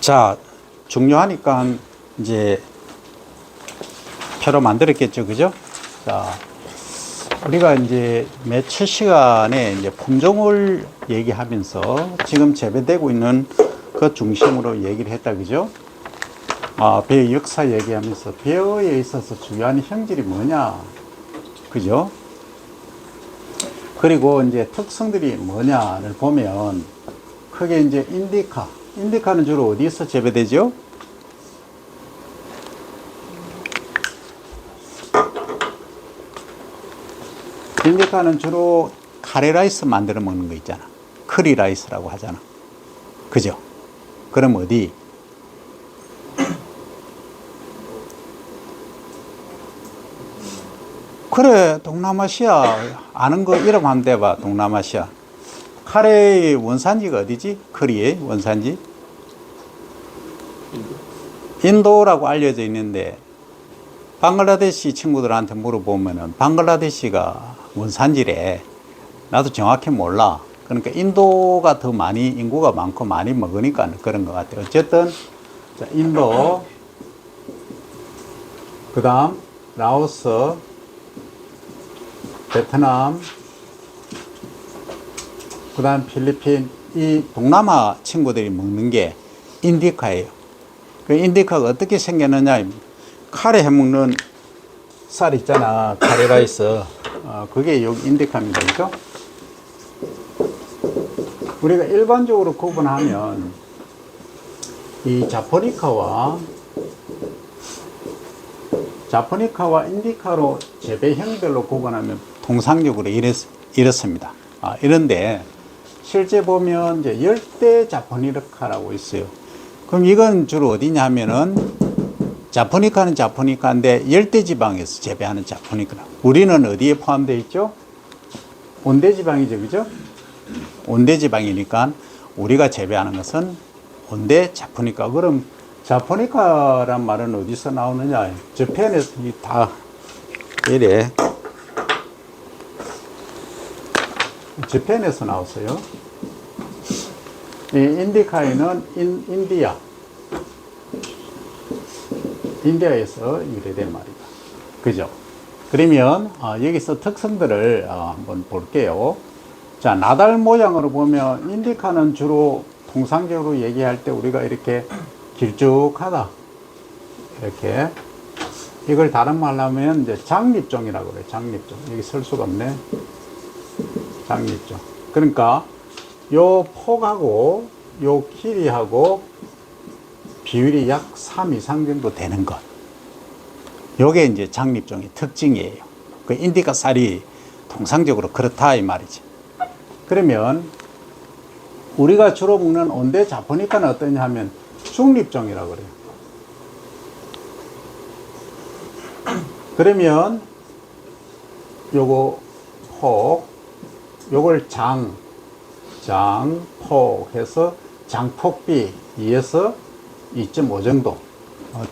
자, 중요하니까 이제 표로 만들었겠죠, 그죠? 자, 우리가 이제 매 7시간에 이제 품종을 얘기하면서 지금 재배되고 있는 그 중심으로 얘기를 했다, 그죠? 배의 역사 얘기하면서 배어에 있어서 중요한 형질이 뭐냐, 그죠? 그리고 이제 특성들이 뭐냐를 보면 크게 이제 인디카는 주로 어디서 재배되죠? 인디카는 주로 카레 라이스 만들어 먹는 거 있잖아. 커리 라이스라고 하잖아. 그죠? 그럼 어디? 그래, 동남아시아. 아는 거 이름 한번 대봐, 동남아시아. 카레의 원산지가 어디지? 커리의 원산지? 인도라고 알려져 있는데, 방글라데시 친구들한테 물어보면은 방글라데시가 원산지래. 나도 정확히 몰라. 그러니까 인도가 더 많이, 인구가 많고 많이 먹으니까 그런 것 같아요. 어쨌든, 자, 인도, 그 다음, 라오스, 베트남, 그 다음 필리핀, 이 동남아 친구들이 먹는 게 인디카예요. 그 인디카가 어떻게 생겼느냐, 카레 해먹는 쌀 있잖아, 카레 라이스. 그게 여기 인디카입니다. 그죠? 우리가 일반적으로 구분하면 이 자포니카와 인디카로 재배형별로 구분하면 통상적으로 이렇습니다. 이런데 실제 보면 이제 열대 자포니카라고 있어요. 그럼 이건 주로 어디냐 하면은 자포니카는 자포니카인데 열대지방에서 재배하는 자포니카. 우리는 어디에 포함되어 있죠? 온대지방이죠, 그죠? 온대지방이니까 우리가 재배하는 것은 온대 자포니카. 그럼 자포니카란 말은 어디서 나오느냐? 저편에서 다 이래. 저편에서 나왔어요. 이 인디카에는 인디아에서 유래된 말이다. 그죠? 그러면 여기서 특성들을 한번 볼게요. 자, 나달 모양으로 보면 인디카는 주로 통상적으로 얘기할 때 우리가 이렇게 길쭉하다. 이렇게. 이걸 다른 말로 하면 이제 장립종이라고 그래요. 장립종. 여기 쓸 수가 없네. 장립종. 그러니까 요 폭하고 요 길이하고 비율이 약 3 이상 정도 되는 것. 요게 이제 장립종의 특징이에요. 그 인디카 쌀이 통상적으로 그렇다 이 말이지. 그러면 우리가 주로 먹는 온대 자포니카는 어떠냐 하면 중립종이라고 그래요. 그러면 요거 폭, 요걸 장폭 해서 장폭비 2에서 2.5 정도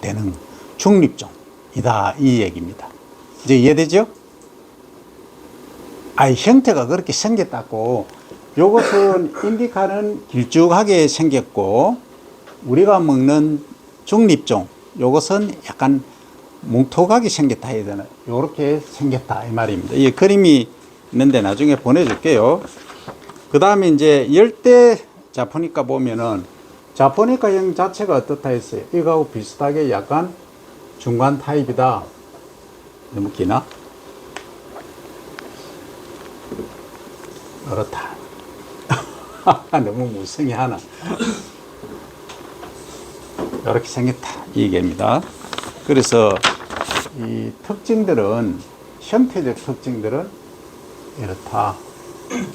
되는 중립종이다 이 얘기입니다. 이제 이해되죠? 형태가 그렇게 생겼다고. 요것은 인디카는 길쭉하게 생겼고 우리가 먹는 중립종 요것은 약간 뭉툭하게 생겼다 해야 되나, 요렇게 생겼다 이 말입니다. 이 그림이 있는데 나중에 보내줄게요. 그 다음에 이제 열대 자포니카 보면은 자포니카형 자체가 어떻다 했어요? 이거하고 비슷하게 약간 중간 타입이다. 너무 기나? 그렇다. 너무 무성의 하나. 이렇게 생겼다. 이 얘기입니다. 그래서 이 특징들은, 형태적 특징들은 이렇다.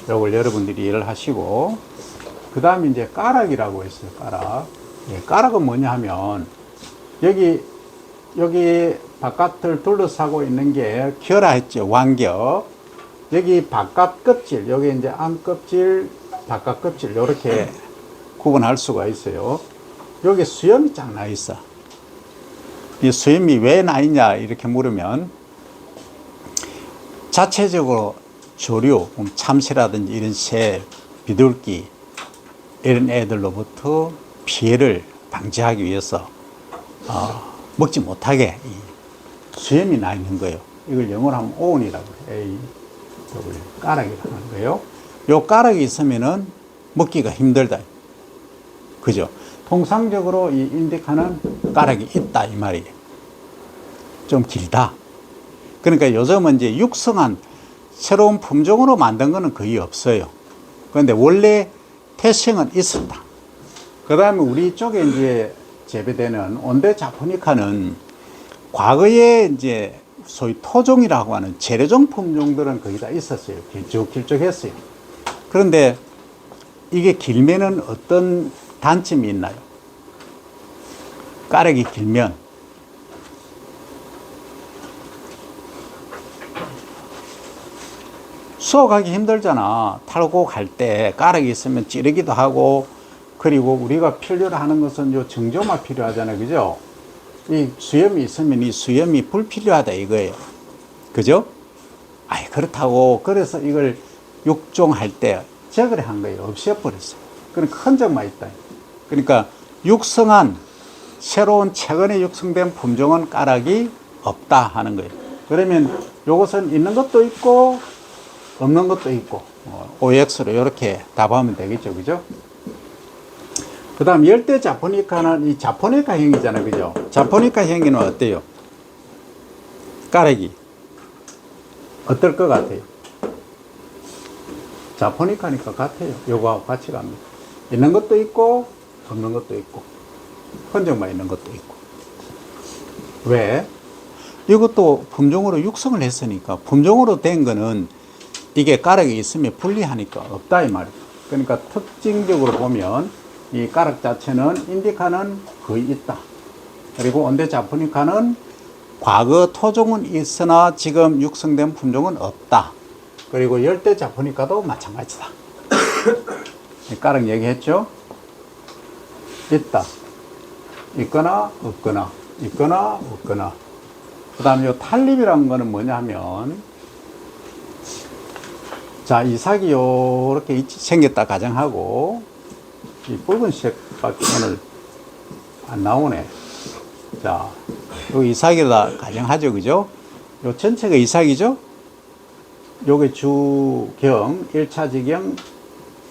요걸 여러분들이 이해를 하시고, 그 다음에 이제 까락이라고 있어요. 까락. 까락은 뭐냐 하면, 여기 바깥을 둘러싸고 있는 게 결라 했죠. 완결. 여기 바깥 껍질, 여기 이제 안 껍질, 바깥 껍질, 요렇게 구분할 수가 있어요. 여기 수염이 쫙 나 있어. 이 수염이 왜 나 있냐, 이렇게 물으면, 자체적으로 조류, 참새라든지 이런 새, 비둘기, 이런 애들로부터 피해를 방지하기 위해서 먹지 못하게 수염이 나 있는 거예요. 이걸 영어로 하면 오온이라고 해요. 까락이라고 하는 거예요. 요 까락이 있으면은 먹기가 힘들다. 그죠? 통상적으로 이 인디카는 까락이 있다 이 말이에요. 좀 길다. 그러니까 요즘은 이제 육성한 새로운 품종으로 만든 거는 거의 없어요. 그런데 원래 태생은 있었다. 그 다음에 우리 쪽에 이제 재배되는 온대 자포니카는 과거에 이제 소위 토종이라고 하는 재래종 품종들은 거의 다 있었어요. 길쭉길쭉했어요. 그런데 이게 길면은 어떤 단점이 있나요? 까락이 길면 수확하기 힘들잖아. 탈고 갈 때 까락이 있으면 찌르기도 하고, 그리고 우리가 필요로 하는 것은 요 정조만 필요하잖아요. 그죠? 이 수염이 있으면 이 수염이 불필요하다 이거예요. 그죠? 아이, 그렇다고, 그래서 이걸 육종할 때 제거를 한 거예요. 없애버렸어요. 그러니까 흔적만 있다. 그러니까 육성한, 새로운 최근에 육성된 품종은 까락이 없다 하는 거예요. 그러면 요것은 있는 것도 있고, 없는 것도 있고, OX로 이렇게 답하면 되겠죠. 그죠? 그 다음 열대 자포니카는 이 자포니카형이잖아요. 그죠? 자포니카형이는 어때요? 까락이 어떨 것 같아요? 자포니카니까 같아요. 요거하고 같이 갑니다. 있는 것도 있고 없는 것도 있고 흔적만 있는 것도 있고. 왜? 이것도 품종으로 육성을 했으니까, 품종으로 된 거는 이게 까락이 있으면 분리하니까 없다 이 말이에요. 그러니까 특징적으로 보면 이 까락 자체는 인디카는 거의 있다. 그리고 온대 자포니카는 과거 토종은 있으나 지금 육성된 품종은 없다. 그리고 열대 자포니카도 마찬가지다. 까락 얘기했죠? 있다. 있거나 없거나, 있거나 없거나. 그 다음에 요 탈립이라는 거는 뭐냐면, 자, 이삭이 요렇게 생겼다 가정하고, 이 붉은색밖에 오늘 안 나오네. 자, 요 이삭이다 가정하죠. 그죠? 요 전체가 이삭이죠? 요게 주경, 1차 지경,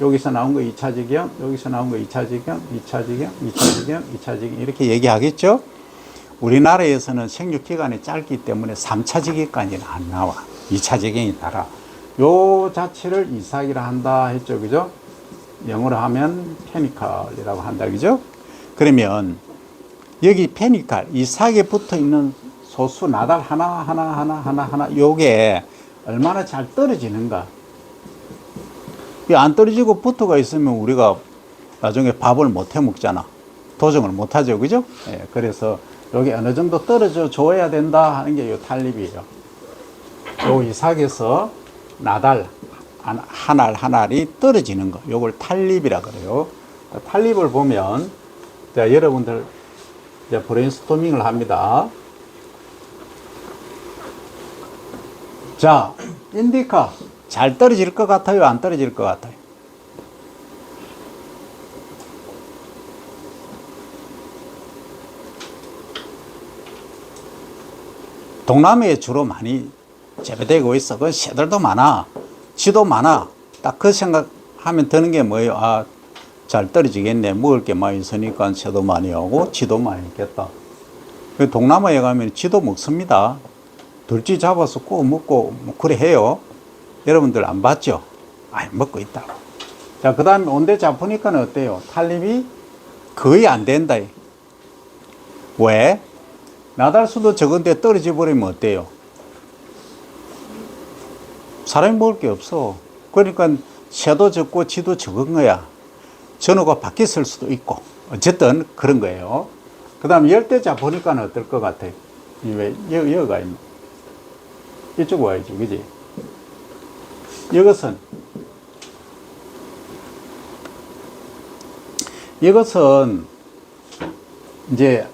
여기서 나온 거 2차 지경, 여기서 나온 거 2차 지경, 2차 지경, 2차 지경, 2차 지경, 이렇게 얘기하겠죠? 우리나라에서는 생육기간이 짧기 때문에 3차 지경까지는 안 나와. 2차 지경이 달아. 요 자체를 이삭이라 한다 했죠. 그죠? 영어로 하면 페니칼이라고 한다. 그죠? 그러면 여기 페니칼, 이삭에 붙어 있는 소수 나달 하나 요게 얼마나 잘 떨어지는가. 안 떨어지고 붙어가 있으면 우리가 나중에 밥을 못 해 먹잖아. 도정을 못 하죠. 그죠? 예, 그래서 여기 어느 정도 떨어져 줘야 된다 하는 게 요 탈립이에요. 요 이삭에서 나달 한 알 한 알이 떨어지는 거, 요걸 탈립이라 그래요. 탈립을 보면, 자, 여러분들 이제 브레인스토밍을 합니다. 자, 인디카 잘 떨어질 것 같아요? 안 떨어질 것 같아요? 동남아에 주로 많이 재배되고 있어. 그 새들도 많아. 쥐도 많아. 딱 그 생각하면 드는 게 뭐예요? 아, 잘 떨어지겠네. 먹을 게 많이 있으니까 새도 많이 오고 쥐도 많이 있겠다. 동남아에 가면 쥐도 먹습니다. 들쥐 잡아서 구워 먹고 뭐 그래 해요. 여러분들 안 봤죠? 아니, 먹고 있다고. 자, 그 다음에 온대 자포니카는 어때요? 탈립이 거의 안 된다. 왜? 나달수도 적은데 떨어져 버리면 어때요? 사람이 먹을 게 없어. 그러니까 새도 적고 쥐도 적은 거야. 전후가 바뀌었을 수도 있고. 어쨌든 그런 거예요. 그 다음 열대자 보니까는 어떨 것 같아요? 왜 여기가 있나? 이쪽 와야지, 그지? 이것은 이제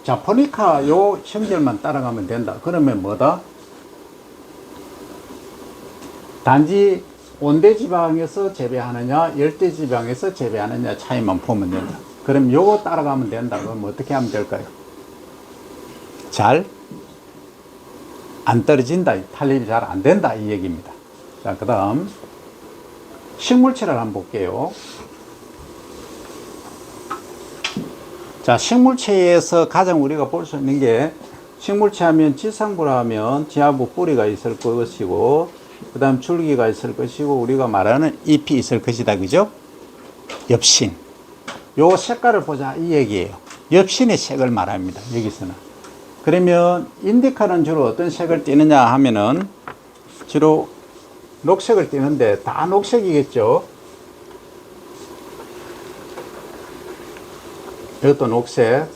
자포니카 요 형질만 따라가면 된다. 그러면 뭐다? 단지 온대 지방에서 재배하느냐, 열대 지방에서 재배하느냐 차이만 보면 된다. 그럼 요거 따라가면 된다. 그럼 어떻게 하면 될까요? 잘 안 떨어진다. 탄립이 잘 안 된다. 이 얘기입니다. 자, 그 다음 식물체를 한번 볼게요. 자, 식물체에서 가장 우리가 볼 수 있는 게, 식물체 하면 지상부라 하면 지하부 뿌리가 있을 것이고, 그 다음 줄기가 있을 것이고, 우리가 말하는 잎이 있을 것이다. 그죠? 엽신. 요 색깔을 보자. 이 얘기예요. 엽신의 색을 말합니다. 여기서는. 그러면 인디카는 주로 어떤 색을 띠느냐 하면은 주로 녹색을 띠는데 다 녹색이겠죠. 이것도 녹색,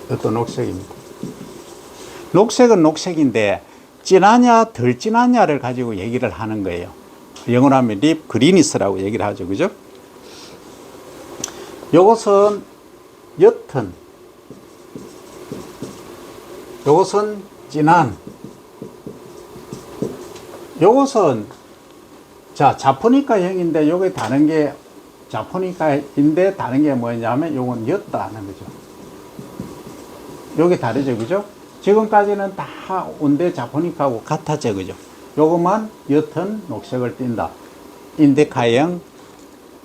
이것도 녹색입니다. 녹색은 녹색인데 진하냐 덜 진하냐를 가지고 얘기를 하는 거예요. 영어로 하면 립 그리니스라고 얘기를 하죠. 그죠? 요것은 옅은, 요것은 진한, 요것은 자 자포니카형인데 요게 다른 게 자포니카인데 다른 게 뭐냐면 요건 옅다는 거죠. 요게 다르죠. 그죠? 지금까지는 다 온대 자포니카하고 같았죠. 그죠? 요것만 옅은 녹색을 띈다. 인디카형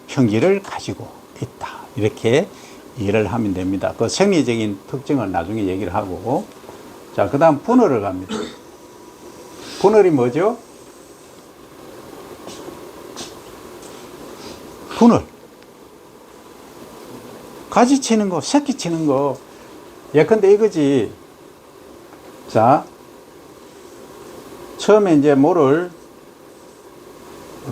형질을 가지고 있다. 이렇게 이해를 하면 됩니다. 그 생리적인 특징을 나중에 얘기를 하고. 자, 그 다음 분열을 갑니다. 분열이 뭐죠? 분열. 가지 치는 거, 새끼 치는 거. 예컨대 이거지. 자, 처음에 이제 모를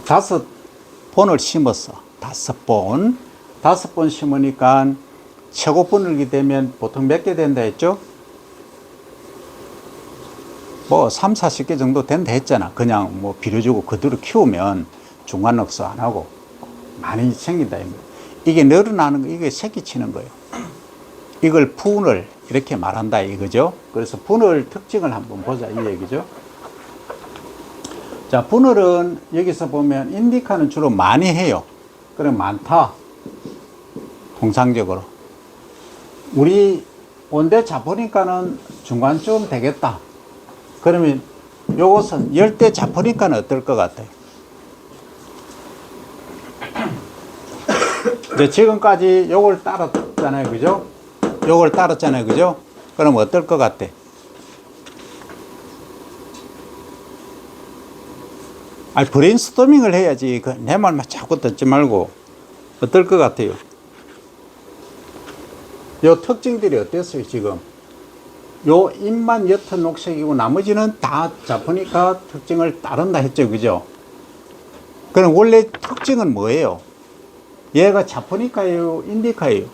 5번을 심었어. 5번. 5번 심으니까 최고 분열이 되면 보통 몇 개 된다 했죠? 뭐 3, 40개 정도 된다 했잖아. 그냥 뭐 비료주고 그대로 키우면 중간 녹수 안 하고 많이 생긴다. 이게 늘어나는 거, 이게 새끼 치는 거예요. 이걸 분열 이렇게 말한다 이거죠. 그래서 분열 특징을 한번 보자 이 얘기죠. 자, 분열은 여기서 보면 인디카는 주로 많이 해요. 그럼 많다. 통상적으로. 우리 온대 자포니카는 중간쯤 되겠다. 그러면 요것은 열대 자포니카는 어떨 것 같아요? 네, 지금까지 요걸 따랐잖아요. 그죠? 요걸 따랐잖아요. 그죠? 그럼 어떨 것 같아? 아니, 브레인스토밍을 해야지. 내 말만 자꾸 듣지 말고. 어떨 것 같아요? 요 특징들이 어땠어요, 지금? 요 잎만 옅은 녹색이고 나머지는 다 자포니카 특징을 따른다 했죠. 그죠? 그럼 원래 특징은 뭐예요? 얘가 자포니카예요? 인디카예요?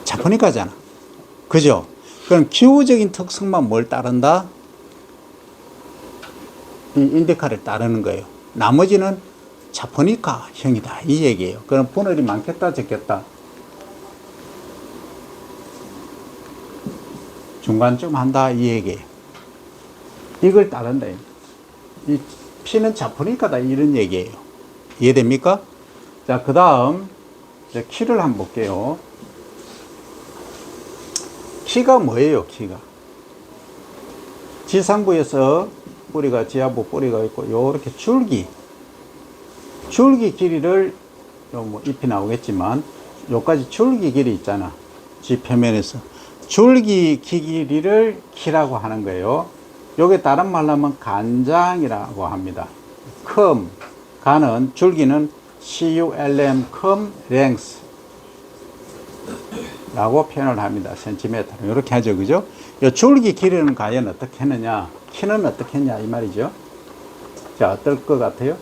자포니카잖아. 그죠? 그럼 기후적인 특성만 뭘 따른다? 이 인디카를 따르는 거예요. 나머지는 자포니카형이다. 이 얘기예요. 그럼 분열이 많겠다, 적겠다? 중간쯤 한다. 이 얘기예요. 이걸 따른다. 이 피는 자포니카다. 이런 얘기예요. 이해됩니까? 자, 그 다음 키를 한번 볼게요. 키가 뭐예요? 키가 지상부에서 뿌리가 지하부 뿌리가 있고 요렇게 줄기 길이를 요 뭐 잎이 나오겠지만 요까지 줄기 길이 있잖아. 지 표면에서 줄기 길이를 키라고 하는 거예요. 요게 다른 말로 하면 간장이라고 합니다. 컴 간은 줄기는 CULM 컴 랭스 라고 표현을 합니다. 센티미터 이렇게 하죠. 그죠? 요 줄기 길이는 과연 어떻게 했느냐, 키는 어떻게 했냐 이 말이죠. 자, 어떨 것 같아요?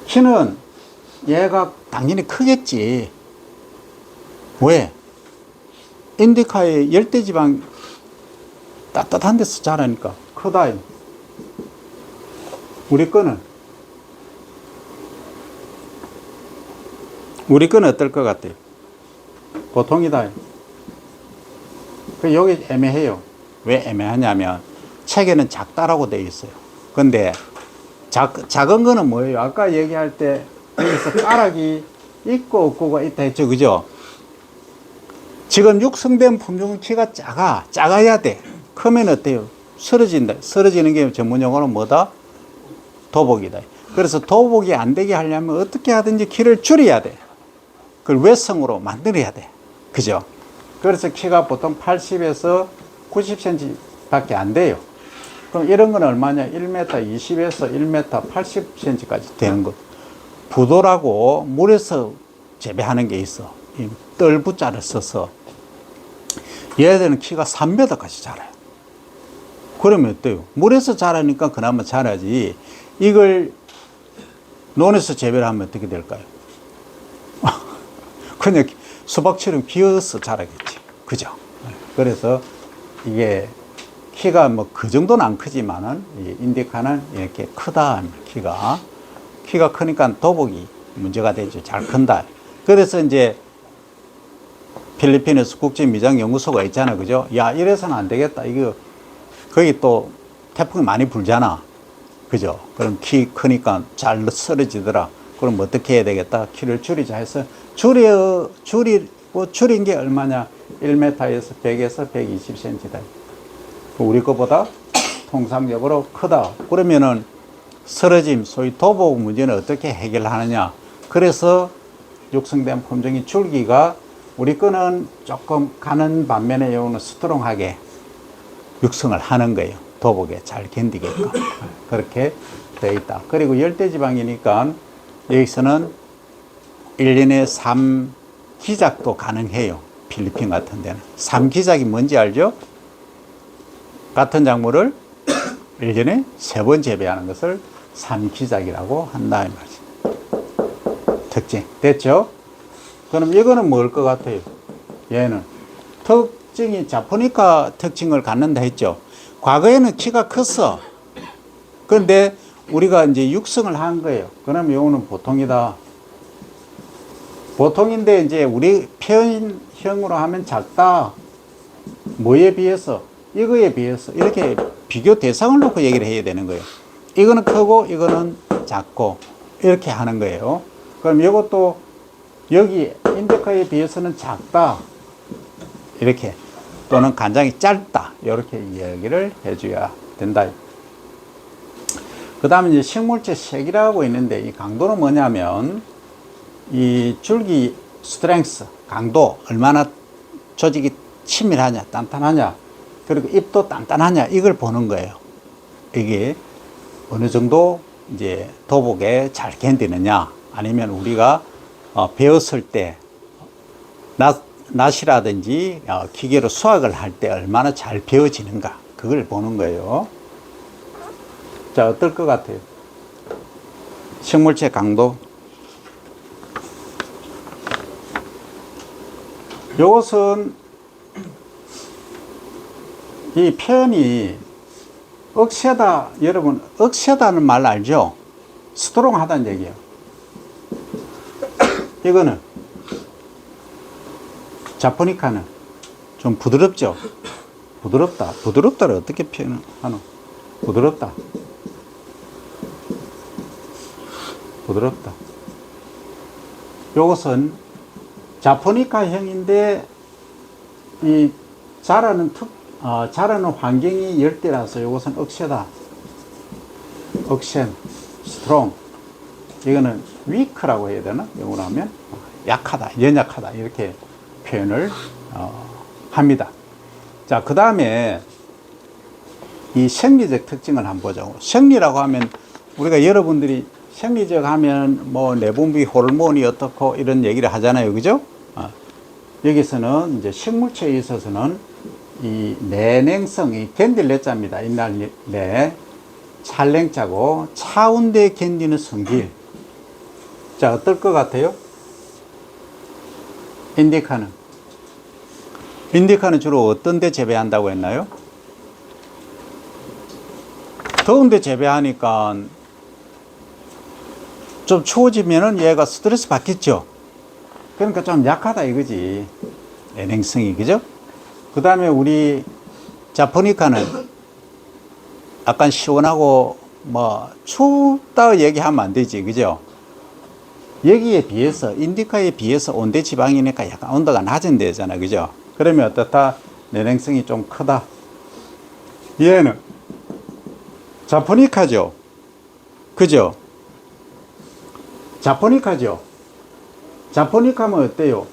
키는 얘가 당연히 크겠지. 왜? 인디카의 열대지방 따뜻한 데서 자라니까 크다. 우리 거는 어떨 것 같아요? 보통이다. 여기 애매해요. 왜 애매하냐면 책에는 작다라고 되어 있어요. 근데 작은 거는 뭐예요? 아까 얘기할 때 여기서 까락이 있고 없고가 있다 했죠. 그죠? 지금 육성된 품종은 키가 작아야 돼. 크면 어때요? 쓰러진다. 쓰러지는 게 전문용어는 뭐다? 도복이다. 그래서 도복이 안 되게 하려면 어떻게 하든지 키를 줄여야 돼. 그걸 외성으로 만들어야 돼. 그죠? 그래서 키가 보통 80에서 90cm 밖에 안 돼요. 그럼 이런 건 얼마냐? 1m 20에서 1m 80cm까지 되는 것. 부도라고 물에서 재배하는 게 있어. 이 뜰부자를 써서. 얘들은 키가 3m까지 자라요. 그러면 어때요? 물에서 자라니까 그나마 자라지. 이걸 논에서 재배를 하면 어떻게 될까요? 그냥 수박처럼 기어서 자라겠지. 그죠? 그래서 이게 키가 뭐 그 정도는 안 크지만은 인디카는 이렇게 크다. 키가 크니까 도복이 문제가 되죠. 잘 큰다. 그래서 이제 필리핀에서 국제미장연구소가 있잖아. 그죠? 야, 이래서는 안 되겠다. 이거 거기 또 태풍이 많이 불잖아. 그죠? 그럼 키 크니까 잘 쓰러지더라. 그럼 어떻게 해야 되겠다? 키를 줄이자 해서 줄인 게 얼마냐? 1m에서 100에서 120cm다. 우리 거보다 통상적으로 크다. 그러면은 쓰러짐, 소위 도복 문제는 어떻게 해결하느냐? 그래서 육성된 품종이 줄기가 우리 거는 조금 가는 반면에 요거는 스트롱하게 육성을 하는 거예요. 도복에 잘 견디게끔. 그렇게 되어 있다. 그리고 열대지방이니까 여기서는 1년에 3기작도 가능해요. 필리핀 같은 데는. 3기작이 뭔지 알죠? 같은 작물을 1년에 3번 재배하는 것을 3기작이라고 한다 이 말이죠. 특징. 됐죠? 그럼 이거는 뭘 것 같아요? 얘는 특징이 자포니카 특징을 갖는다 했죠. 과거에는 키가 컸어. 그런데 우리가 이제 육성을 한 거예요. 그럼 이거는 보통이다. 보통인데 이제 우리 표현형으로 하면 작다. 뭐에 비해서? 이거에 비해서. 이렇게 비교 대상을 놓고 얘기를 해야 되는 거예요. 이거는 크고 이거는 작고 이렇게 하는 거예요. 그럼 이것도 여기 인디카에 비해서는 작다. 이렇게. 또는 간장이 짧다. 이렇게 이야기를 해줘야 된다. 그 다음에 이제 식물체 색이라고 있는데 이 강도는 뭐냐면 이 줄기 스트렝스, 강도, 얼마나 조직이 치밀하냐, 단단하냐, 그리고 잎도 단단하냐, 이걸 보는 거예요. 이게 어느 정도 이제 도복에 잘 견디느냐, 아니면 우리가 배웠을 때 낫이라든지 기계로 수확을 할 때 얼마나 잘 배워지는가, 그걸 보는 거예요. 자, 어떨 것 같아요? 식물체 강도. 요것은 이 표현이 억세다. 여러분, 억세다는 말 알죠? 스트롱하다는 얘기예요. 이거는 자포니카는 좀 부드럽죠? 부드럽다. 부드럽다를 어떻게 표현하노? 부드럽다. 부드럽다. 요것은 자포니카형인데 이 자라는 환경이 열대라서 요것은 억세다. 억센, 스트롱. 이거는 위크라고 해야 되나? 영어로 하면 약하다, 연약하다 이렇게 표현을 합니다. 자, 그 다음에 이 생리적 특징을 한번 보자고. 생리라고 하면 우리가 여러분들이 생리적 하면 뭐 내분비 호르몬이 어떻고 이런 얘기를 하잖아요. 그죠? 여기서는 이제 식물체에 있어서는 이 내냉성이 견딜 내자입니다. 옛날 내 찰냉자고 차운데 견디는 성질. 자, 어떨 것 같아요? 인디카는 주로 어떤 데 재배한다고 했나요? 더운 데 재배하니까 좀 추워지면은 얘가 스트레스 받겠죠. 그러니까 좀 약하다 이거지. 내냉성이, 그죠? 그 다음에 우리 자포니카는 약간 시원하고 뭐 춥다 얘기하면 안 되지, 그죠? 여기에 비해서 인디카에 비해서 온대 지방이니까 약간 온도가 낮은 데잖아, 그죠? 그러면 어떻다? 내냉성이 좀 크다. 얘는 자포니카죠, 그죠? 자포니카죠. 자포니카면 어때요?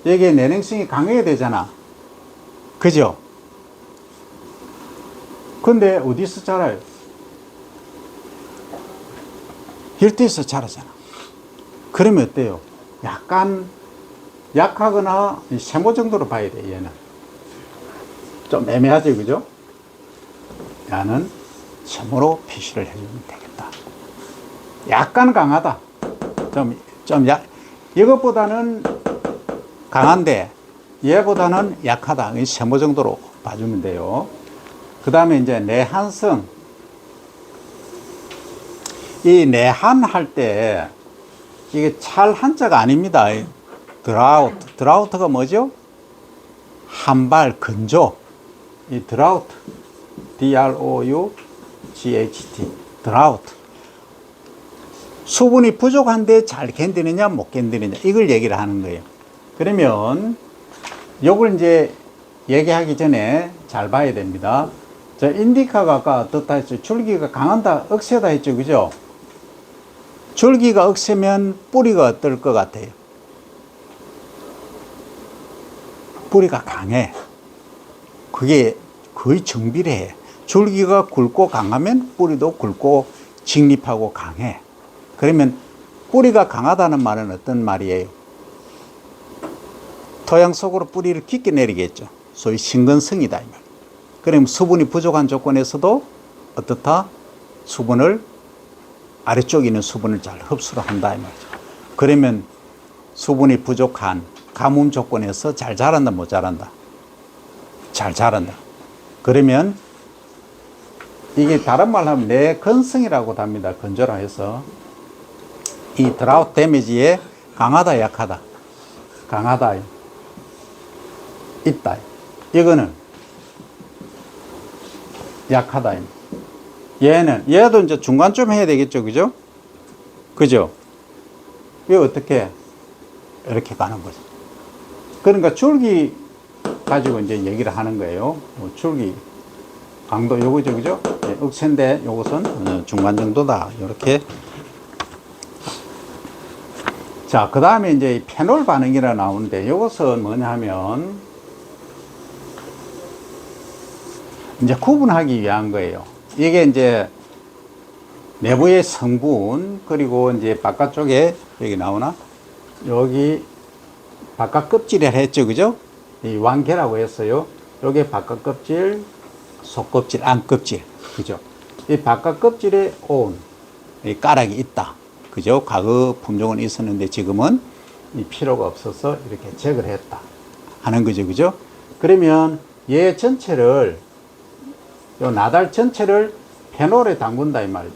여기에 내냉성이 강해야 되잖아, 그죠? 근데 어디서 자라요? hir트에서 자라잖아. 그러면 어때요? 약간 약하거나 세모 정도로 봐야 돼, 얘는. 좀 애매하지, 그죠? 얘는 세모로 표시를 해주면 되겠다. 약간 강하다. 이것보다는 강한데, 얘보다는 약하다. 세모 정도로 봐주면 돼요. 그 다음에 이제 내한성. 이 내한 할 때, 이게 찰 한자가 아닙니다. 드라우트. 드라우트가 뭐죠? 한발, 건조. 이 드라우트. D-R-O-U-G-H-T. 드라우트. 수분이 부족한데 잘 견디느냐, 못 견디느냐. 이걸 얘기를 하는 거예요. 그러면, 요걸 이제 얘기하기 전에 잘 봐야 됩니다. 자, 인디카가 아까 어떻다 했죠? 줄기가 강한다, 억세다 했죠, 그죠? 줄기가 억세면 뿌리가 어떨 것 같아요? 뿌리가 강해. 그게 거의 정비례해. 줄기가 굵고 강하면 뿌리도 굵고 직립하고 강해. 그러면 뿌리가 강하다는 말은 어떤 말이에요? 토양 속으로 뿌리를 깊게 내리겠죠. 소위 신근성이다, 이 말. 그러면 수분이 부족한 조건에서도 어떻다? 아래쪽에 있는 수분을 잘 흡수를 한다, 이 말이죠. 그러면 수분이 부족한 가뭄 조건에서 잘 자란다, 못 자란다? 잘 자란다. 그러면 이게 다른 말로 하면 내건성이라고 합니다. 건조라 해서. 이 드라우트 데미지에 강하다, 약하다? 강하다. 있다. 이거는 약하다. 얘도 이제 중간쯤 해야 되겠죠, 그죠? 그죠? 왜 어떻게 이렇게 가는 거죠? 그러니까 줄기 가지고 이제 얘기를 하는 거예요. 줄기 강도 요거죠, 그죠? 네, 억센데 요것은 중간 정도다. 이렇게. 자, 그 다음에 이제 페놀 반응이라 나오는데 요것은 뭐냐 하면 이제 구분하기 위한 거예요. 이게 이제 내부의 성분, 그리고 이제 바깥쪽에 여기 나오나? 여기 바깥 껍질을 했죠, 그죠? 이 완계라고 했어요. 여기 바깥 껍질, 속 껍질, 안 껍질, 그죠? 이 바깥 껍질에 온, 이 가락이 있다, 그죠? 과거 품종은 있었는데 지금은 이 필요가 없어서 이렇게 제거를 했다 하는 거죠, 그죠? 그러면 얘 전체를, 요 나달 전체를 페놀에 담근다, 이 말이죠.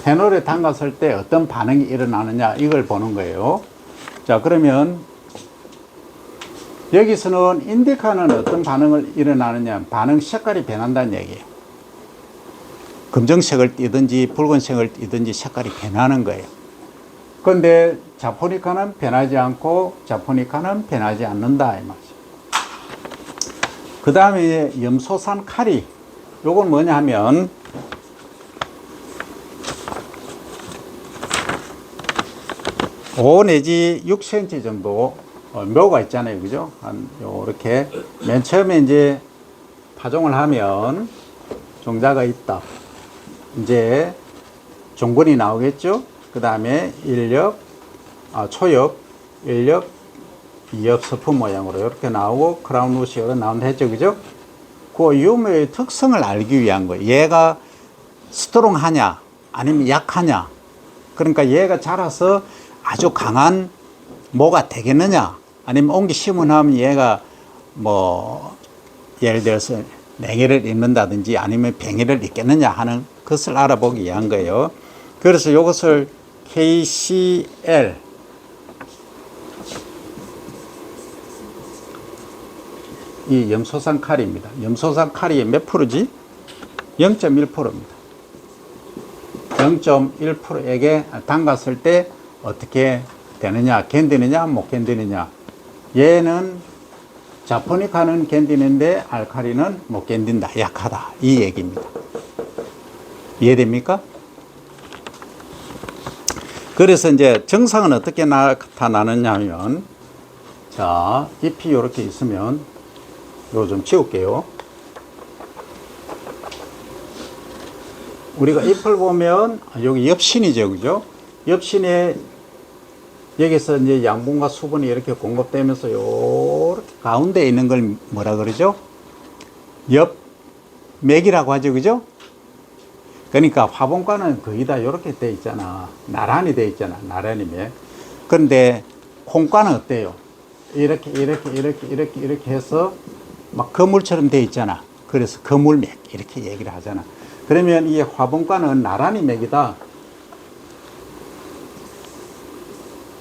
페놀에 담갔을 때 어떤 반응이 일어나느냐, 이걸 보는 거예요. 자, 그러면 여기서는 인디카는 어떤 반응을 일어나느냐, 반응 색깔이 변한다는 얘기예요. 검정색을 띠든지 붉은색을 띠든지 색깔이 변하는 거예요. 그런데 자포니카는 변하지 않고 자포니카는 변하지 않는다, 이 말이죠. 그 다음에 염소산 카리, 요건 뭐냐 하면 (5 내지 6cm) 정도 묘가 있잖아요, 그죠? 한 요렇게 맨 처음에 이제 파종을 하면 종자가 있다. 이제 종근이 나오겠죠? 그 다음에 초엽, 1엽, 2엽 서품 모양으로 이렇게 나오고 크라운 루시가 나온다 했죠, 그죠? 그 유묘의 특성을 알기 위한 거예요. 얘가 스트롱하냐, 아니면 약하냐. 그러니까 얘가 자라서 아주 강한 모가 되겠느냐, 아니면 옮기 심으면 얘가 뭐 예를 들어서 냉해를 입는다든지 아니면 병해를 입겠느냐 하는 것을 알아보기 위한 거예요. 그래서 이것을 KCL 이 염소산 카리입니다. 염소산 카리의 몇 프로지? 0.1%입니다. 0.1%에게 담갔을 때 어떻게 되느냐, 견디느냐, 못 견디느냐. 얘는 자포니카는 견디는데 알칼리는 못 견딘다, 약하다, 이 얘기입니다. 이해됩니까? 그래서 이제 증상은 어떻게 나타나느냐 하면, 자, 잎이 이렇게 있으면 이거 좀 치울게요. 우리가 잎을 보면 여기 엽신이죠, 그죠? 엽신에 여기서 이제 양분과 수분이 이렇게 공급되면서 요렇게 가운데 있는 걸 뭐라 그러죠? 엽맥이라고 하죠, 그죠? 그러니까 화분과는 거의 다 이렇게 돼 있잖아. 나란히 돼 있잖아, 나란히 맥. 그런데 콩과는 어때요? 이렇게 해서 막 거물처럼 돼 있잖아. 그래서 거물맥 이렇게 얘기를 하잖아. 그러면 이 화분과는 나란히 맥이다.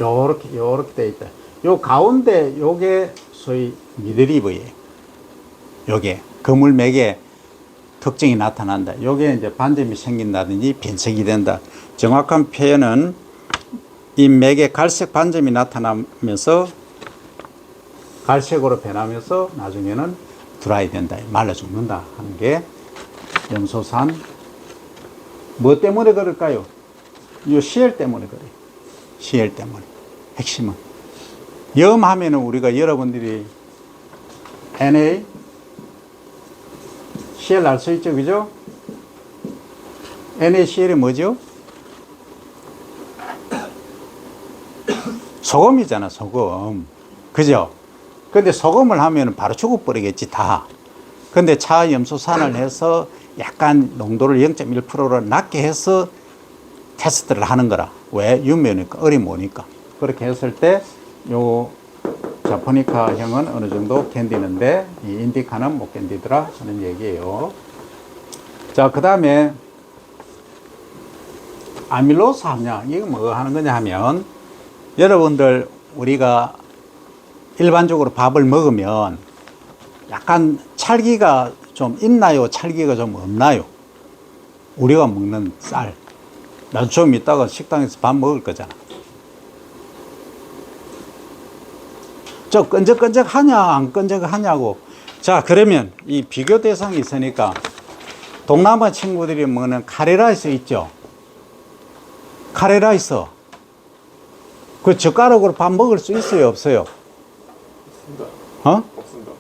요렇게 돼 있다. 요 가운데 요게 소위 미드리브예요. 요게 거물맥의 특징이 나타난다. 요게 이제 반점이 생긴다든지 변색이 된다. 정확한 표현은 이 맥에 갈색 반점이 나타나면서 갈색으로 변하면서 나중에는 드라이 된다, 말라 죽는다 하는 게 염소산. 뭐 때문에 그럴까요? 이 CL 때문에 그래요. CL 때문에. 핵심은 염 하면은 우리가 여러분들이 Na CL 알 수 있죠, 그죠? NaCl이 뭐죠? 소금이잖아, 소금. 그죠? 근데 소금을 하면 바로 죽어버리겠지, 다. 근데 차염소산을 해서 약간 농도를 0.1%로 낮게 해서 테스트를 하는 거라. 왜? 유면이니까, 어림오니까. 그렇게 했을 때, 요 자포니카형은 어느 정도 견디는데, 이 인디카는 못 견디더라 하는 얘기예요. 자, 그 다음에, 아밀로스 함량. 이거 뭐 하는 거냐 하면, 여러분들, 우리가 일반적으로 밥을 먹으면 약간 찰기가 좀 있나요? 찰기가 좀 없나요? 우리가 먹는 쌀. 나도 좀 이따가 식당에서 밥 먹을 거잖아. 저 끈적끈적하냐, 안 끈적하냐고. 자, 그러면 이 비교 대상이 있으니까 동남아 친구들이 먹는 카레라이스 있죠? 카레라이스. 그 젓가락으로 밥 먹을 수 있어요, 없어요? 어? 없습니다.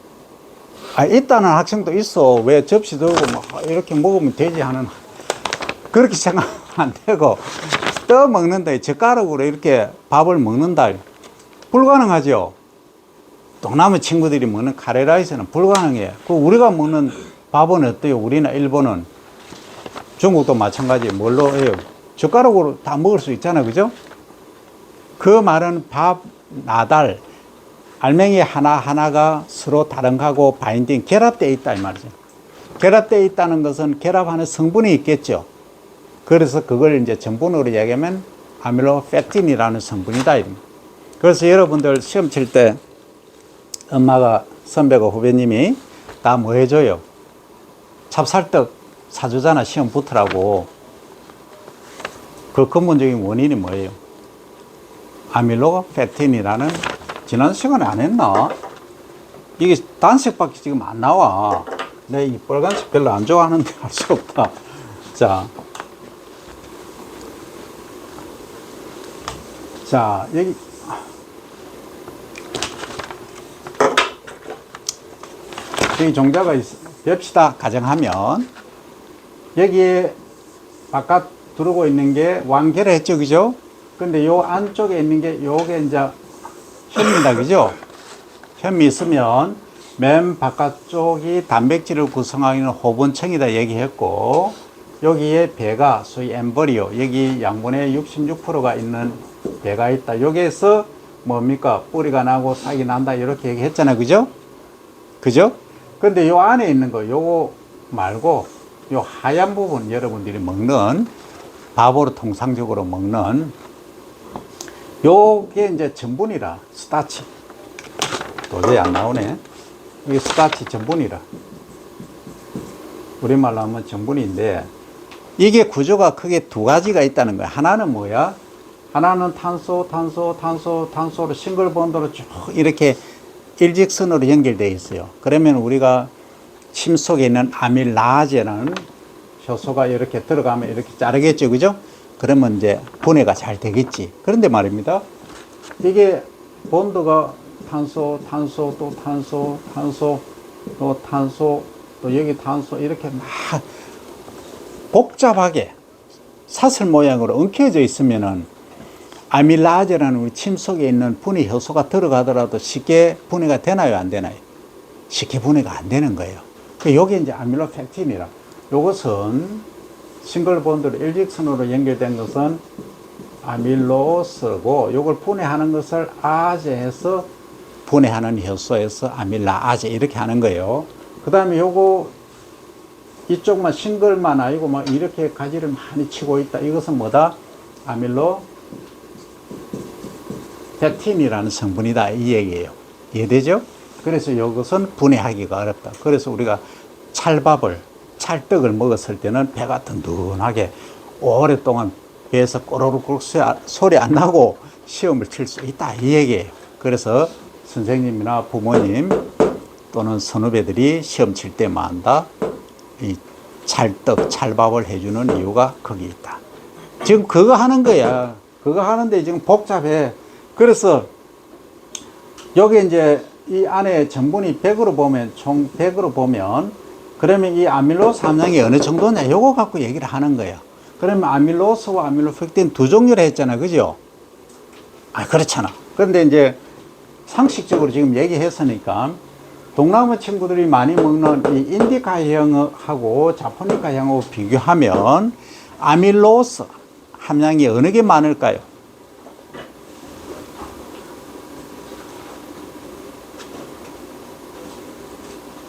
아, 있다는 학생도 있어. 왜 접시 들고 막 이렇게 먹으면 되지 하는, 그렇게 생각하면 안 되고, 떠 먹는다. 젓가락으로 이렇게 밥을 먹는다. 불가능하죠? 동남아 친구들이 먹는 카레라이스는 불가능해요. 그 우리가 먹는 밥은 어때요? 우리나 일본은, 중국도 마찬가지. 뭘로 해요? 젓가락으로 다 먹을 수 있잖아, 그죠? 그 말은 밥, 나달, 알맹이 하나하나가 서로 다른 거하고 바인딩, 결합되어 있다 이 말이죠. 결합되어 있다는 것은 결합하는 성분이 있겠죠. 그래서 그걸 이제 전분으로 얘기하면 아밀로펙틴이라는 성분이다. 그래서 여러분들 시험 칠 때 엄마가, 선배가, 후배님이 다 뭐 해줘요? 찹쌀떡 사주잖아, 시험 붙으라고. 그 근본적인 원인이 뭐예요? 아밀로펙틴이라는, 지난 시간에 안 했나? 이게 단색밖에 지금 안 나와. 내가 이 빨간색 별로 안 좋아하는데 할 수 없다. 자, 여기. 여기 종자가 봅시다. 가정하면. 여기에 바깥 들어오고 있는 게 완결 했죠, 그죠? 근데 요 안쪽에 있는 게 요게 이제 현미다, 그죠? 현미 있으면 맨 바깥쪽이 단백질을 구성하는 호분층이다 얘기했고, 여기에 배가 소위 엠브리오, 여기 양분의 66%가 있는 배가 있다. 여기에서 뭡니까? 뿌리가 나고 싹이 난다 이렇게 얘기했잖아요, 그죠? 그죠? 근데 요 안에 있는 거 요거 말고 요 하얀 부분, 여러분들이 먹는, 밥으로 통상적으로 먹는 요게 이제 전분이라, 스타치. 도저히 안 나오네. 이게 스타치 전분이라. 우리말로 하면 전분인데, 이게 구조가 크게 두 가지가 있다는 거야. 하나는 뭐야? 하나는 탄소로 싱글 본드로 쭉 이렇게 일직선으로 연결되어 있어요. 그러면 우리가 침 속에 있는 아밀라제라는 효소가 이렇게 들어가면 이렇게 자르겠죠, 그죠? 그러면 이제 분해가 잘 되겠지. 그런데 말입니다. 이게 본드가 탄소, 또 여기 탄소 이렇게 막 복잡하게 사슬 모양으로 엉켜져 있으면은 아밀라제라는 우리 침 속에 있는 분해 효소가 들어가더라도 쉽게 분해가 되나요, 안 되나요? 쉽게 분해가 안 되는 거예요. 요게 이제 아밀로펙틴이라. 요것은 싱글 본드로 일직선으로 연결된 것은 아밀로스고, 요걸 분해하는 것을 아제해서 분해하는 효소에서 아밀라아제 이렇게 하는 거예요. 그 다음에 요거 이쪽만 싱글만 아니고 막 이렇게 가지를 많이 치고 있다. 이것은 뭐다? 아밀로 펙틴이라는 성분이다, 이 얘기예요. 이해되죠? 그래서 이것은 분해하기가 어렵다. 그래서 우리가 찰떡을 먹었을 때는 배가 든든하게 오랫동안 배에서 꼬르륵 소리 안 나고 시험을 칠 수 있다, 이 얘기예요. 그래서 선생님이나 부모님 또는 선후배들이 시험 칠 때마다 이 찰밥을 해주는 이유가 거기 있다. 지금 그거 하는 거야. 그거 하는데 지금 복잡해. 그래서 여기 이제 이 안에 전분이 100으로 보면, 총 100으로 보면, 그러면 이 아밀로스 함량이 어느 정도냐, 요거 갖고 얘기를 하는 거예요. 그러면 아밀로스와 아밀로펙틴 두 종류를 했잖아, 그죠? 그렇잖아. 그런데 이제 상식적으로 지금 얘기했으니까, 동남아 친구들이 많이 먹는 이 인디카형하고 자포니카형하고 비교하면 아밀로스 함량이 어느 게 많을까요?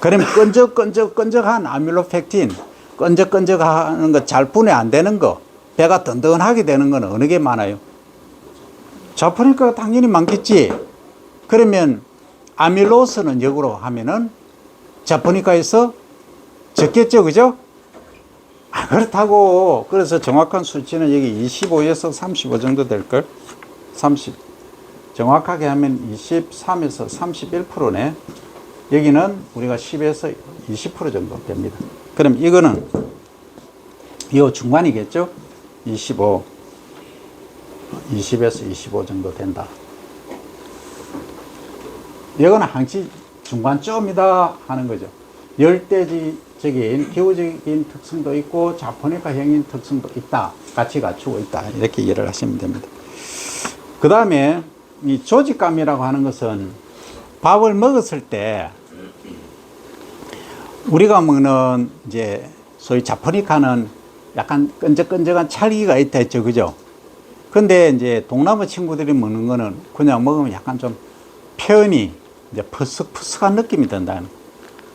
그러면 끈적끈적한 아밀로펙틴, 끈적끈적하는 거, 잘 분해 안 되는 거, 배가 든든하게 되는 건 어느 게 많아요? 자포니카가 당연히 많겠지. 그러면 아밀로스는 역으로 하면은 자포니카에서 적겠죠, 그죠? 그렇다고. 그래서 정확한 수치는 여기 25에서 35 정도 될걸? 30. 정확하게 하면 23에서 31%네. 여기는 우리가 10에서 20% 정도 됩니다. 그럼 이거는 이 중간이겠죠? 20에서 25 정도 된다. 이거는 항시 중간쯤이다 하는 거죠. 열대적인 기후적인 특성도 있고 자포니카형인 특성도 있다. 같이 갖추고 있다. 이렇게 이해를 하시면 됩니다. 그 다음에 이 조직감이라고 하는 것은 밥을 먹었을 때 우리가 먹는 이제 소위 자포니카는 약간 끈적끈적한 찰기가 있다 했죠, 그죠? 근데 이제 동남아 친구들이 먹는 거는 그냥 먹으면 약간 좀 표현이 이제 퍼석퍼석한 느낌이 든다.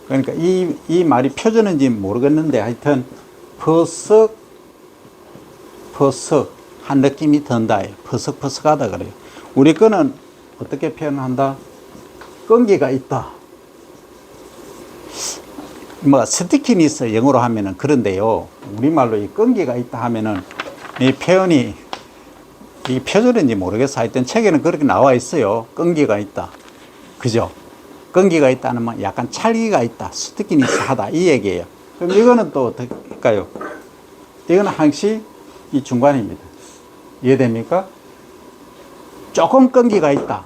그러니까 이 말이 표준인지 모르겠는데 하여튼 퍼석한 느낌이 든다. 퍼석퍼석하다 그래요. 우리 거는 어떻게 표현한다? 끈기가 있다. 뭐 스티키니스 영어로 하면은 그런데요. 우리말로 이 끈기가 있다 하면은 이 표현이 이 표준인지 모르겠어. 하여튼 책에는 그렇게 나와 있어요. 끈기가 있다. 그죠? 끈기가 있다는 말 약간 찰기가 있다. 스티키니스하다 이 얘기예요. 그럼 이거는 또 어떻게 할까요? 이거는 항시 이 중간입니다. 이해됩니까? 조금 끈기가 있다.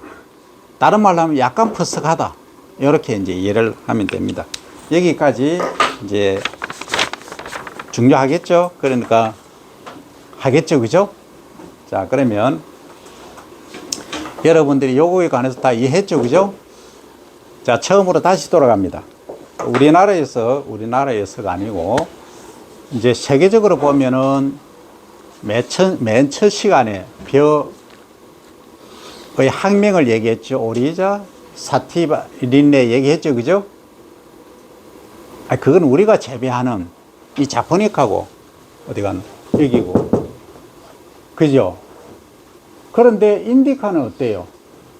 다른 말로 하면 약간 퍼석하다. 이렇게 이제 이해를 하면 됩니다. 여기까지 이제 중요하겠죠? 그러니까 하겠죠, 그죠? 자, 그러면 여러분들이 요거에 관해서 다 이해했죠, 그죠? 자, 처음으로 다시 돌아갑니다. 우리나라에서가 아니고 이제 세계적으로 보면은 맨 첫 시간에 벼의 학명을 얘기했죠. 오리자 사티바린네 얘기했죠, 그죠? 그건 우리가 재배하는 이 자포닉하고 어디간 여기고, 그죠? 그런데 인디카는 어때요?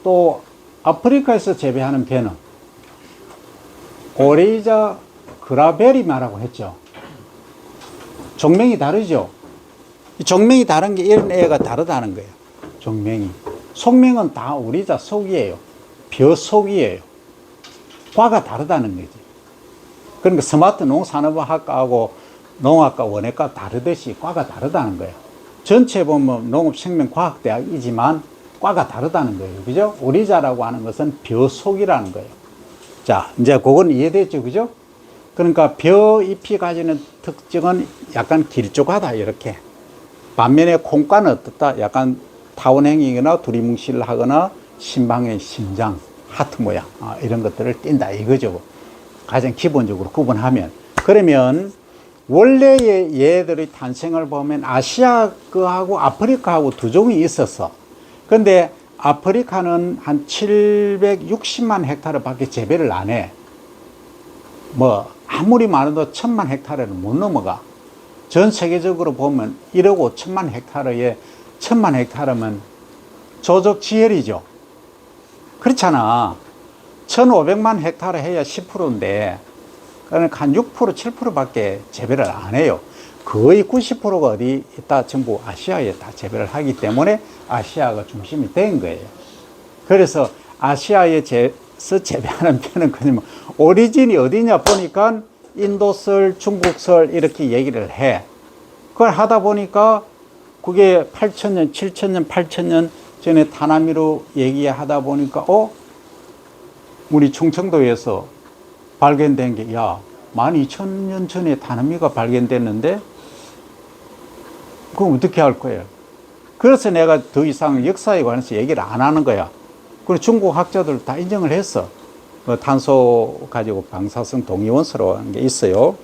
또 아프리카에서 재배하는 배는 오레이자 그라베리마라고 했죠. 종명이 다르죠. 이 종명이 다른 게 이런 애가 다르다는 거예요. 종명이. 속명은 다 우리자 속이에요. 벼 속이에요. 과가 다르다는 거지. 그러니까 스마트 농산업학과하고 농학과, 원예과 다르듯이 과가 다르다는 거예요. 전체 보면 농업생명과학대학이지만 과가 다르다는 거예요. 그죠? 우리자라고 하는 것은 벼 속이라는 거예요. 자, 이제 그건 이해됐죠? 그죠? 그러니까 벼 잎이 가지는 특징은 약간 길쭉하다, 이렇게. 반면에 콩과는 어떻다? 약간 타원형이거나 두리뭉실하거나 심방의 심장, 하트 모양, 이런 것들을 띈다, 이거죠. 가장 기본적으로 구분하면. 그러면 원래의 얘들의 탄생을 보면 아시아 거하고 아프리카하고 두 종이 있었어. 근데 아프리카는 한 760만 헥타르 밖에 재배를 안 해. 뭐 아무리 많아도 1000만 헥타르를 못 넘어가. 전 세계적으로 보면 1억 5천만 헥타르에 1000만 헥타르면 조적지혈이죠. 그렇잖아. 1500만 헥타르 해야 10%인데 그러니까 한 6%, 7%밖에 재배를 안 해요. 거의 90%가 어디 있다? 전부 아시아에 다 재배를 하기 때문에 아시아가 중심이 된 거예요. 그래서 아시아에서 재배하는 편은 그냥 오리진이 어디냐 보니까 인도설, 중국설 이렇게 얘기를 해. 그걸 하다 보니까 그게 8,000년, 7,000년, 8,000년 전에 다나미로 얘기하다 보니까 우리 충청도에서 발견된 게, 12,000년 전에 다나미가 발견됐는데, 그럼 어떻게 할 거예요? 그래서 내가 더 이상 역사에 관해서 얘기를 안 하는 거야. 그리고 중국 학자들 다 인정을 했어. 탄소 가지고 방사성 동위원소로 하는 게 있어요.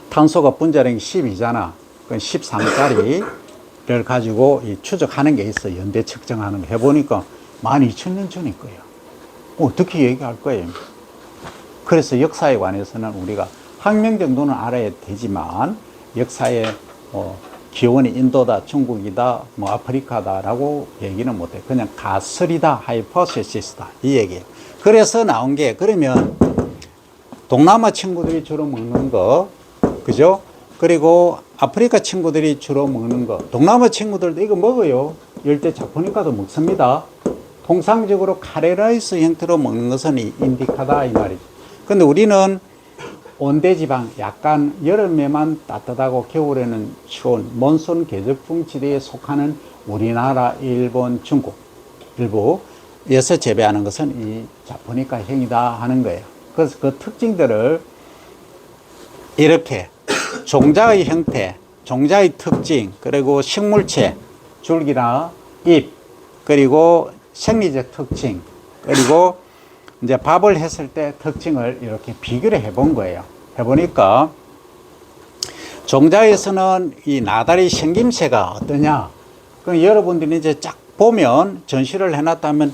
탄소가 분자량이 12잖아. 그건 13짜리를 가지고 추적하는 게 있어. 연대 측정하는 거 해보니까 12,000년 전일 거예요. 어떻게 얘기할 거예요? 그래서 역사에 관해서는 우리가 학명 정도는 알아야 되지만 역사의 기원이 인도다, 중국이다, 아프리카다라고 얘기는 못해. 그냥 가설이다, 하이포테시스다 이 얘기예요. 그래서 나온 게, 그러면 동남아 친구들이 주로 먹는 거, 그죠? 그리고 아프리카 친구들이 주로 먹는 거, 동남아 친구들도 이거 먹어요. 열대 자포니카도 먹습니다. 통상적으로 카레라이스 형태로 먹는 것은 인디카다 이 말이죠. 근데 우리는 온대지방, 약간 여름에만 따뜻하고 겨울에는 추운 몬순 계절풍 지대에 속하는 우리나라, 일본, 중국 일부에서 재배하는 것은 이 자포니카 형이다 하는 거예요. 그래서 그 특징들을 이렇게 종자의 형태, 종자의 특징, 그리고 식물체, 줄기나 잎, 그리고 생리적 특징, 그리고 이제 밥을 했을 때 특징을 이렇게 비교를 해본 거예요. 해보니까 종자에서는 이 나다리 생김새가 어떠냐. 그럼 여러분들이 이제 쫙 보면 전시를 해놨다면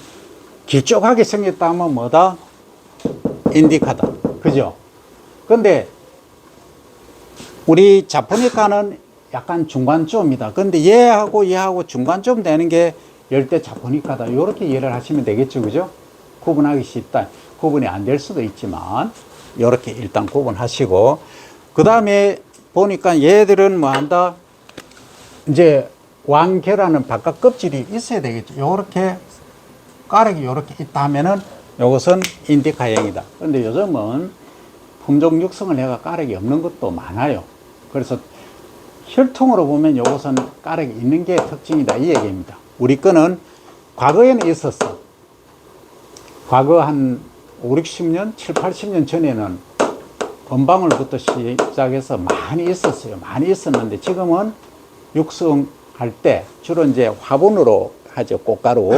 길쭉하게 생겼다면 뭐다? 인디카다. 그죠? 근데 우리 자포니카는 약간 중간쯤이다. 근데 얘하고 중간쯤 되는 게 열대 자포니카다. 이렇게 이해를 하시면 되겠죠. 그죠? 구분하기 쉽다. 구분이 안 될 수도 있지만 이렇게 일단 구분하시고, 그 다음에 보니까 얘들은 뭐 한다? 이제 완결하는 바깥 껍질이 있어야 되겠죠. 요렇게 가락이 요렇게 있다 하면은 요것은 인디카형이다. 근데 요즘은 품종 육성을 해가 가락이 없는 것도 많아요. 그래서 혈통으로 보면 요것은 가락이 있는 게 특징이다 이 얘기입니다. 우리 거는 과거에는 있었어. 과거 한 5, 60년, 7, 80년 전에는 건방울부터 시작해서 많이 있었어요. 많이 있었는데 지금은 육성할 때 주로 이제 화분으로 하죠. 꽃가루.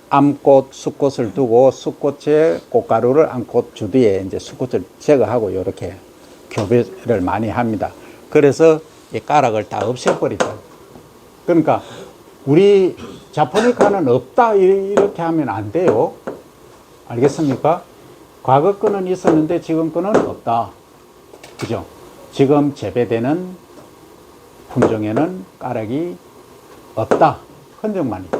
암꽃, 수꽃을 두고 수꽃에 꽃가루를 암꽃 주뒤에 이제 수꽃을 제거하고 이렇게 교배를 많이 합니다. 그래서 이 가락을 다 없애버리죠. 그러니까 우리 자포니카는 없다 이렇게 하면 안 돼요. 알겠습니까? 과거 거는 있었는데 지금 거는 없다. 그죠? 지금 재배되는 품종에는 가락이 없다. 흔적만 있다.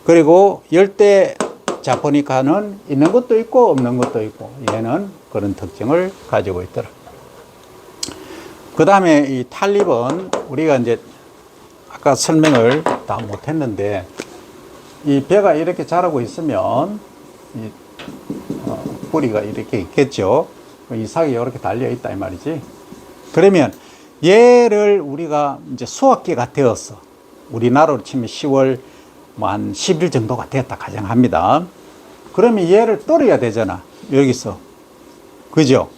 그리고 열대 자포니카는 있는 것도 있고 없는 것도 있고 얘는 그런 특징을 가지고 있더라. 그 다음에 이 탈립은 우리가 이제 아까 설명을 다 못했는데, 이 배가 이렇게 자라고 있으면 이 뿌리가 이렇게 있겠죠. 이삭이 이렇게 달려 있다 이 말이지. 그러면 얘를 우리가 이제 수확기가 되었어. 우리나라로 치면 10월 뭐 한 10일 정도가 됐다 가정합니다. 그러면 얘를 떨어야 되잖아, 여기서. 그죠?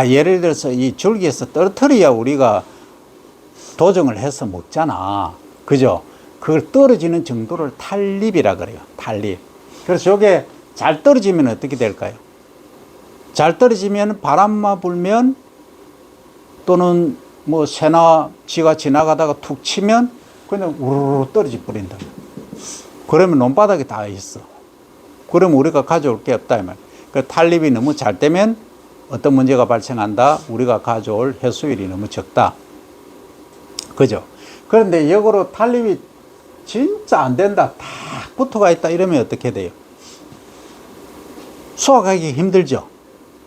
예를 들어서 이 줄기에서 떨어뜨려야 우리가 도정을 해서 먹잖아. 그죠? 그걸 떨어지는 정도를 탈립이라 그래요. 탈립. 그래서 이게 잘 떨어지면 어떻게 될까요? 잘 떨어지면 바람만 불면, 또는 뭐 새나 쥐가 지나가다가 툭 치면 그냥 우르르 떨어져 버린다. 그러면 논바닥에 다 있어. 그러면 우리가 가져올 게 없다 이 말. 그 탈립이 너무 잘 되면 어떤 문제가 발생한다. 우리가 가져올 해수율이 너무 적다. 그죠? 그런데 역으로 탈립이 진짜 안 된다, 다 붙어가 있다 이러면 어떻게 돼요? 수확하기 힘들죠.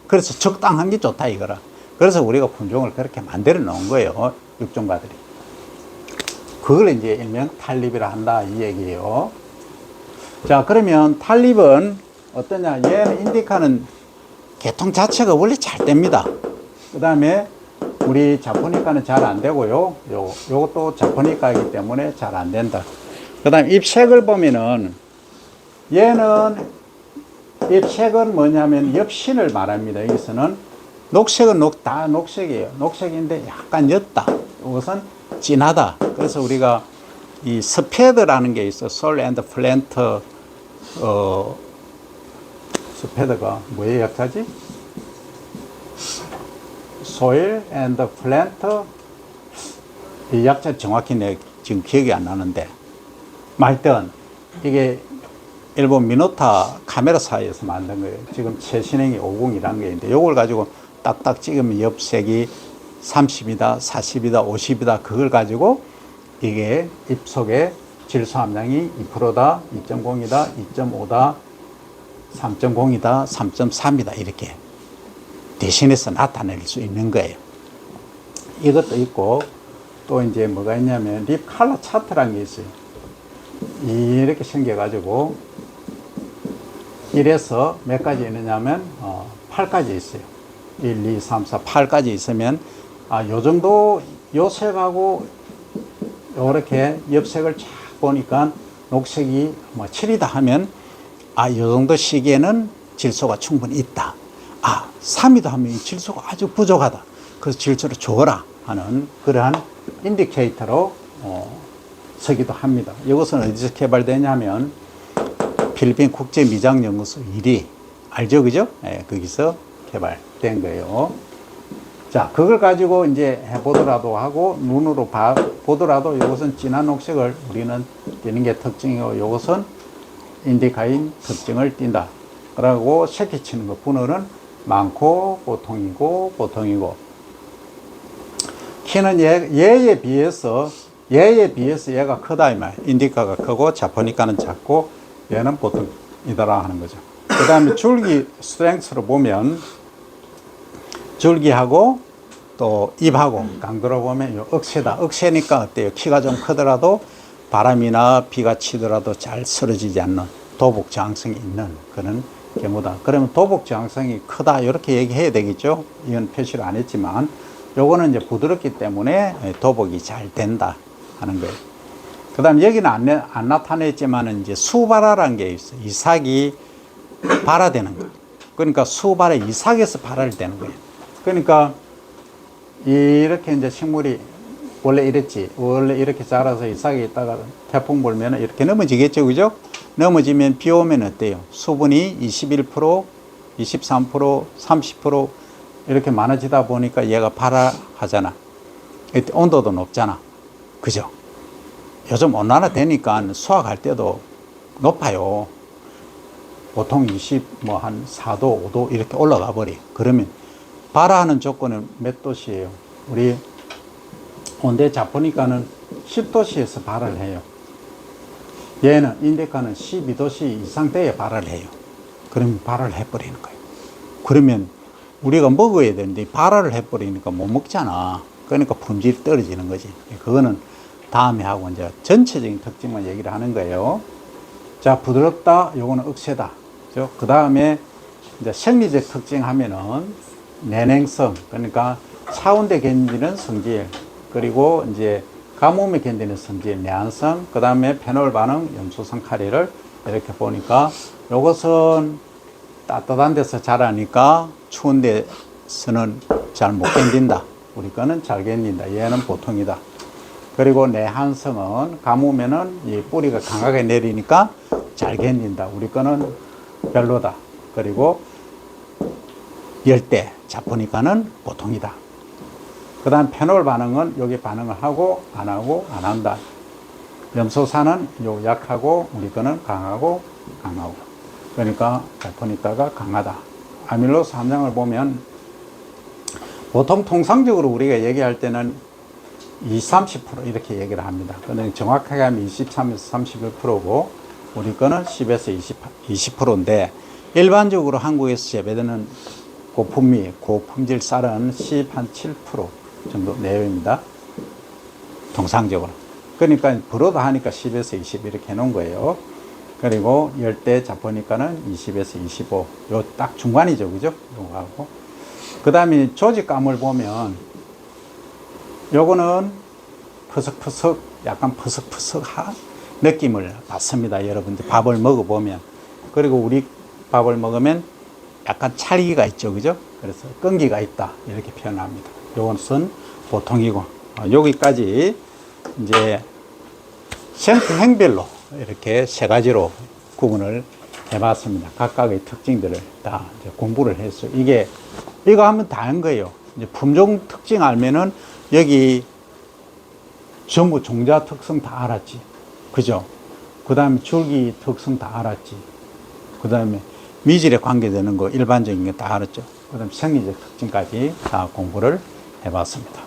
그래서 적당한 게 좋다 이거라. 그래서 우리가 품종을 그렇게 만들어 놓은 거예요, 육종가들이. 그걸 이제 일명 탈립이라 한다 이 얘기예요. 자, 그러면 탈립은 어떠냐? 얘는 인디카는 개통 자체가 원래 잘 됩니다. 그 다음에 우리 자포니카는 잘 안 되고요. 요것도 자포니카이기 때문에 잘 안 된다. 그 다음에 잎색을 보면은, 얘는 잎색은 뭐냐면 엽신을 말합니다. 여기서는 녹색은 다 녹색이에요. 녹색인데 약간 옅다. 이것은 진하다. 그래서 우리가 이 스패드라는 게 있어. 솔 앤드 플랜트, 스패드가 뭐의 약자지? 소일 앤드 플랜트, 이 약자 정확히 내 지금 기억이 안 나는데, 하여튼 이게 일본 미노타 카메라사에서 만든 거예요. 지금 최신형이 50이라는 게 있는데, 요걸 가지고 딱딱 찍으면 엽색이 30이다, 40이다, 50이다, 그걸 가지고 이게 잎 속에 질소 함량이 2%다, 2.0이다, 2.5다, 3.0이다, 3.3이다, 이렇게 대신해서 나타낼 수 있는 거예요. 이것도 있고, 또 이제 뭐가 있냐면 립 칼라 차트라는 게 있어요. 이렇게 생겨가지고 1에서 몇 가지 있느냐면 8가지 있어요. 1, 2, 3, 4, 8까지 있으면 요 정도 요 색하고 요렇게 엽색을 쫙 보니까 녹색이 뭐 7이다 하면 요 정도 시기에는 질소가 충분히 있다. 3이다 하면 이 질소가 아주 부족하다. 그래서 질소를 줘라 하는 그러한 인디케이터로 서기도 합니다. 이것은 어디서 개발되냐면 필리핀 국제미장연구소 1위 알죠, 그죠? 거기서 개발된 거예요. 자, 그걸 가지고 이제 해보더라도 하고 눈으로 보더라도 이것은 진한 녹색을 우리는 띠는 게 특징이고, 이것은 인디카인 특징을 띈다. 그러고 새끼치는 거 분어는 많고 보통이고 키는 얘에 비해서 얘가 크다 이 말. 인디카가 크고 자포니카는 작고 얘는 보통이더라 하는 거죠. 그 다음에 줄기 스트렝스로 보면 줄기하고 또 잎하고 강도로 보면 억새다. 억새니까 어때요? 키가 좀 크더라도 바람이나 비가 치더라도 잘 쓰러지지 않는 도복 저항성이 있는 그런 경우다. 그러면 도복 저항성이 크다 이렇게 얘기해야 되겠죠. 이건 표시를 안 했지만 요거는 이제 부드럽기 때문에 도복이 잘 된다 하는 거예요. 그 다음 여기는 안 나타냈지만 이제 수발화라는 게 있어요. 이삭이 발화되는 거. 그러니까 수발의 이삭에서 발화되는 거예요. 그러니까 이렇게 이제 식물이 원래 이랬지. 원래 이렇게 자라서 이삭이 있다가 태풍 불면 이렇게 넘어지겠죠. 그죠? 넘어지면 비 오면 어때요? 수분이 21%, 23%, 30% 이렇게 많아지다 보니까 얘가 발화하잖아. 온도도 높잖아. 그죠? 요즘 온난화 되니까 수확할 때도 높아요. 보통 한 4도, 5도 이렇게 올라가 버려. 그러면 발화하는 조건은 몇 도씨예요? 우리 온대 자포니카는 10도씨에서 발화를 해요. 얘는 인디카는 12도씨 이상 돼야 발화를 해요. 그러면 발화를 해버리는 거예요. 그러면 우리가 먹어야 되는데 발화를 해버리니까 못 먹잖아. 그러니까 품질이 떨어지는 거지. 그거는 다음에 하고 이제 전체적인 특징만 얘기를 하는 거예요. 자, 부드럽다. 요거는 억세다. 그 다음에 이제 생리적 특징 하면은 내냉성, 그러니까 차온대 견디는 성질, 그리고 이제 가뭄에 견디는 성질, 내한성, 그 다음에 페놀 반응, 염소성 카리를 이렇게 보니까 요것은 따뜻한 데서 자라니까 추운 데서는 잘 못 견딘다. 우리 거는 잘 견딘다. 얘는 보통이다. 그리고 내한성은 가뭄에는 이 뿌리가 강하게 내리니까 잘 견딘다. 우리 거는 별로다. 그리고 열대, 자포니카는 보통이다. 그 다음 페놀 반응은 여기 반응을 하고 안 한다. 염소산은 요 약하고 우리 거는 강하고. 그러니까 자포니카가 강하다. 아밀로스 함량을 보면 보통 통상적으로 우리가 얘기할 때는 20-30% 이렇게 얘기를 합니다. 근데 정확하게 하면 23에서 31%고 우리 거는 10에서 20%인데 일반적으로 한국에서 재배되는 고품위, 고품질 쌀은 10-7% 정도 내외입니다. 통상적으로. 그러니까 불어도 하니까 10에서 20 이렇게 해놓은 거예요. 그리고 열대 자포니까는 20에서 25. 요 딱 중간이죠. 그죠? 요거하고. 그 다음에 조직감을 보면 요거는 푸석푸석, 약간 푸석푸석한 느낌을 받습니다. 여러분들 밥을 먹어보면. 그리고 우리 밥을 먹으면 약간 찰기가 있죠. 그죠? 그래서 끈기가 있다. 이렇게 표현합니다. 요것은 보통이고, 여기까지 이제 생태행별로 이렇게 세 가지로 구분을 해봤습니다. 각각의 특징들을 다 이제 공부를 했어요. 이거 하면 다 한 거예요. 이제 품종 특징 알면은 여기 전부 종자 특성 다 알았지. 그죠? 그 다음에 줄기 특성 다 알았지. 그 다음에 미질에 관계되는 거 일반적인 게 다 알았죠. 그 다음에 생리적 특징까지 다 공부를 해봤습니다.